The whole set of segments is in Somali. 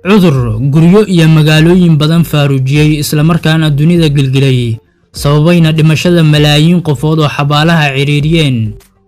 cudur guryo iyo magaalooyin badan faaruujiyay isla markaana dunida gilgilay sababayna dhimashada malaayiin qofood oo xabaalaha ciriiriyeen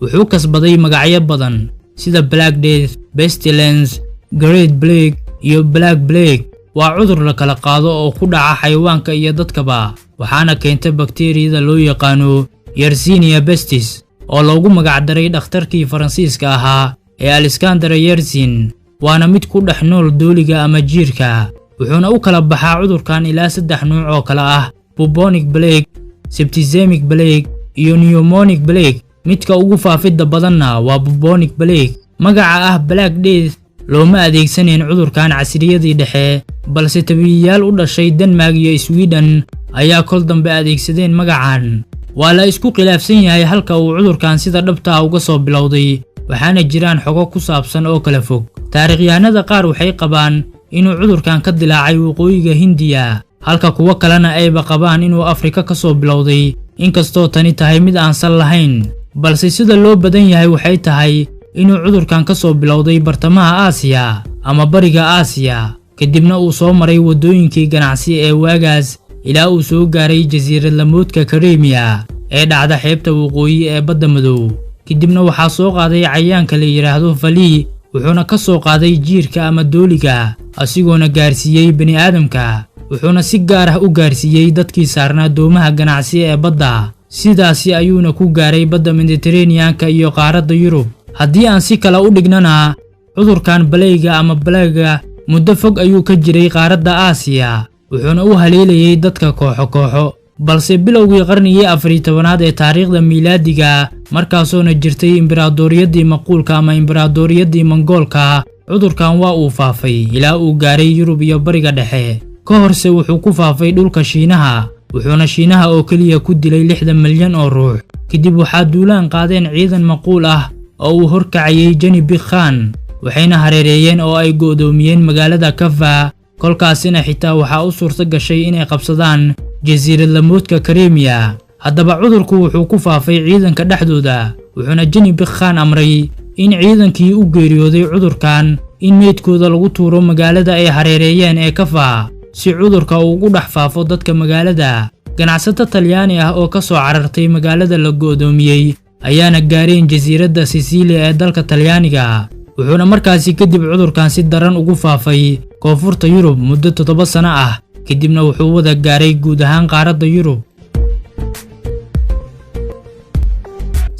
wuxuu kasbaday magacyo badan sida Black Death, Pestilence, Great Plague iyo Black Plague. waa cudur la kala qaado oo ku dhaca xayawaanka iyo dadkaba waxaana keentay bakteeriyada loo yaqaano Yersinia pestis oo loogu magac daray dhakhtarkii Faransiiska ahaa ee Alexander Yersin. waana mid ku dhex nool dooliga ama jiirka wuxuuna u kala baxaa cudurkan ilaa 3 nooc oo kala ah bubonic plague, septicemic plague iyo pneumonic plague. midka ugu faafidda badanna waa bubonic plague. magaca ah Black Death looma adeegsaneen cudurkan casriyadii dhexe balse tabiiyayaal u dhashay Denmark iyo Sweden ayaa kol dambe adeegsadeen magacan. waa la isku khilaafsan yahay halka uu cudurkan sida dhabta ah uga soo bilowday waxaana jiraan xogo ku saabsan oo kala fog. taariikhyahanada qaar waxay qabaan inuu cudurkan ka dilaacay waqooyiga Hindiya halka kuwa kalena ayba qabaan inuu Afrika ka soo bilowday inkastoo tani tahay mid aan sal lahayn balse sida loo badan yahay waxay tahay inuu cudurkan ka soo bilowday bartamaha Aasiya ama bariga Aasiya kadibna uu soo maray wadooyinkii ganacsi ee waagaas ilaa uu soo gaaray jasiirad lamoodka Crimea ee dhacda xeebta waqooyi ee badda madow. kadibna waxaa soo qaaday cayaanka la yiraahdo fali wuxuuna ka soo qaaday jiirka ama dooliga asigoona gaarsiiyay bani aadamka wuxuuna si gaar ah u gaarsiiyay dadkii saarnaa doomaha ganacsi ee badda sidaasi ayuuna ku gaaray badda Mediterranean-ka iyo qaaradda Yurub. haddii aan si kale u dhignana cudurkan balayga ama balaaga muddo fog ayuu ka jiray qaaradda Aasiya wuxuuna u haleelayay dadka kooxo balse bilowgii qarnigii 14aad ee taariikhda miilaadiga markaasoona jirtay imbraadoriyadii maquulka ama imbraadoriyadii Mongoolka cudurkan waa uu faafay ilaa uu gaaray Yurub iyo bariga dhexe. ka horse wuxuu ku faafay dhulka Shiinaha wuxuuna Shiinaha oo kaliya ku dilay 60 milyan oo ruux. kadib waxaa duulaan qaadeen ciidan maquul ah oo uu horkacayay Genghis Khan waxayna hareereeyeen oo ay go'doomiyeen magaalada Kaffa. kolkaasina xitaa waxaa u suurta gashay inay qabsadaan jasiirad lamoodka Crimea. haddaba cudurku wuxuu ku faafay ciidanka dhexdooda wuxuuna Genghis Khan amray in ciidankii u geeriyooday cudurkan in meydkooda lagu tuuro magaalada ay hareereeyeen ee Kaffa si cudurka uu ugu dhex faafo dadka magaalada. ganacsato Talyaani ah oo ka soo carartay magaalada la go'doomiyay ayaana gaareen jasiiradda Sicilia ee dalka Talyaaniga wuxuuna markaasi kadib cudurkan si daran ugu faafay koonfurta Yurub muddo 7 sano ah kadibna wuxuu wada gaaray guud ahaan qaaradda Yurub.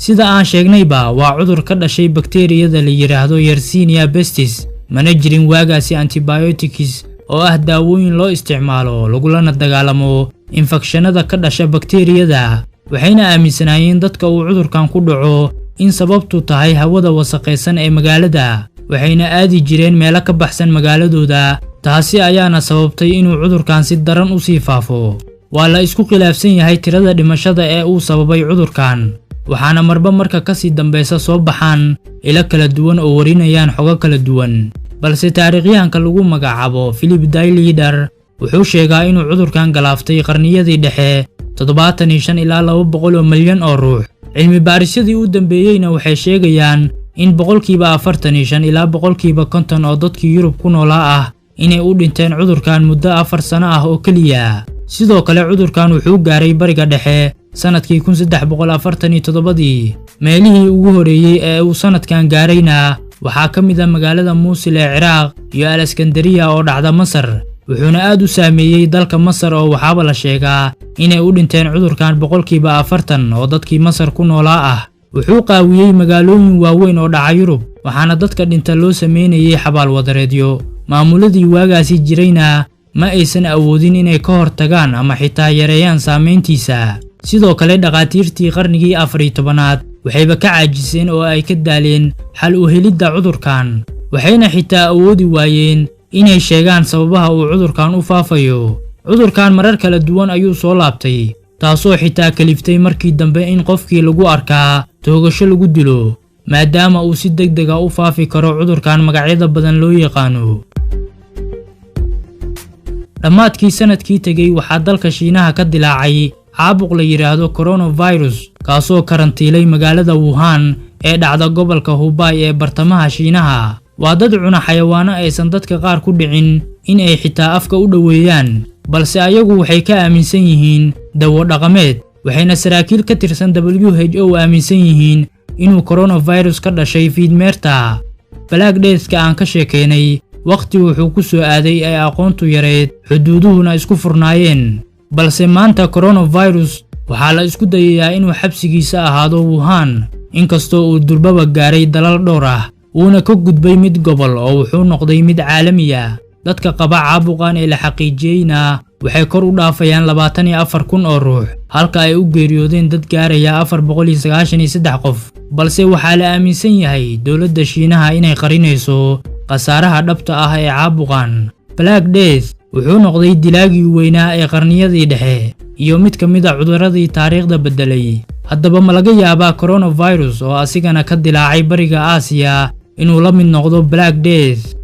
sida aan sheegnayba waa cudur ka dhashay bakteeriyada la yiraahdo Yersinia pestis mana jirin waagaasi antibiotics oo ah daawooyin loo isticmaalo lagulana dagaalamo infekshanada ka dhasha bakteeriyada. waxayna aaminsanaayeen dadka uu cudurkan ku dhaco in sababtu tahay hawada wasakhaysan ee magaalada waxayna aadi jireen meelo ka baxsan magaaladooda taasi ayaana sababtay inuu cudurkan si daran u sii faafo. waa la isku khilaafsan yahay tirada dhimashada ee uu sababay cudurkan waxaana marba marka ka sii dambaysa soo baxaan ilo kala duwan oo warinayaan xogo kala duwan balse taariikhyahanka lagu magacaabo Philip Daileader wuxuu sheegaa inuu cudurkan galaaftay qarniyadii dhexe 75 ilaa 200 milyan oo ruux. cilmi baarisyadii u dambeeyayna waxay sheegayaan in 45% ilaa 50% oo dadkii Yurub ku noolaa ah inay u dhinteen cudurkan muddo 4 sano ah oo kaliya. sidoo kale cudurkan wuxuu gaaray bariga dhexe sanadkii 1347. meelihii ugu horeeyay ee uu sanadkan gaarayna waxaa ka mid ah magaalada Mosul ee Ciraaq iyo Alexandria oo dhacda Masar wuxuuna aad u saameeyay dalka Masar oo waxaaba la sheegaa inay u dhinteen cudurkan 40% oo dadkii Masar ku noolaa ah. wuxuu qaawiyay magaalooyin waaweyn oo dhaca Yurub waxaana dadka dhinta loo sameeyay xabaal wadareedyo. maamuladii waagaasi jirayna ma aysan awoodin inay ka hortagaan ama xitaa yareeyaan saameyntiisa. sidoo kale dhaqaatiirtii qarnigii 14aad waxayba ka caajiseen oo ay ka daaleen xal u helidda cudurkan waxayna xitaa awoodi waayeen inay sheegaan sababaha uu cudurkan u faafayo. cudurkan marar kala duwan ayuu soo laabtay taasoo xitaa kaliftay markii dambe in qofkii lagu arkaa toogasho lagu dilo maadaama uu si degdeg ah u faafi karo cudurkan magacyada badan loo yaqaano. dhammaadkii sanadkii tagay waxaa dalka Shiinaha ka dilaacay caabuq la yiraahdo coronavirus kaasoo karantiilay magaalada Wuhan ee dhacda gobolka Hubei ee bartamaha Shiinaha waa dad cuna xayawaano aysan dadka qaar ku dhicin in ay xitaa afka u dhoweeyaan, balse ayagu waxay ka aaminsan yihiin dawo dhaqameed, waxayna saraakiil ka tirsan WHO aaminsan yihiin inuu coronavirus ka dhashay fiidmeerta. Black Death-ka aan ka sheekeynay waqti wuxuu ku soo aaday ay aqoontu yareed, xuduuduhuna isku furnaayeen, balse maanta coronavirus waxaa la isku dayayaa inuu xabsigiisa ahaado Wuhan, inkastoo uu durbaba gaaray dalal dhowr ah, uuna ka gudbay mid gobol oo wuxuu noqday mid caalami ah. Dadka qaba caabuqan ee la xaqiijiyeyna waxay kor u dhaafayaan 24,000 oo ruux, halka ay u geeriyoodeen dad gaaraya 493 qof. Balse waxaa la aaminsan yahay dowladda Shiinaha inay qarinayso khasaaraha dhabta ah ee caabuqan. Black Death wuxuu noqday dilaagii weynaa ee qarniyadii dhexe iyo mid ka mid ah cuduradii taariikhda beddelay. Haddaba ma laga yaabaa coronavirus oo asigana ka dilaacay bariga Aasiya inuu la mid noqdo Black Death?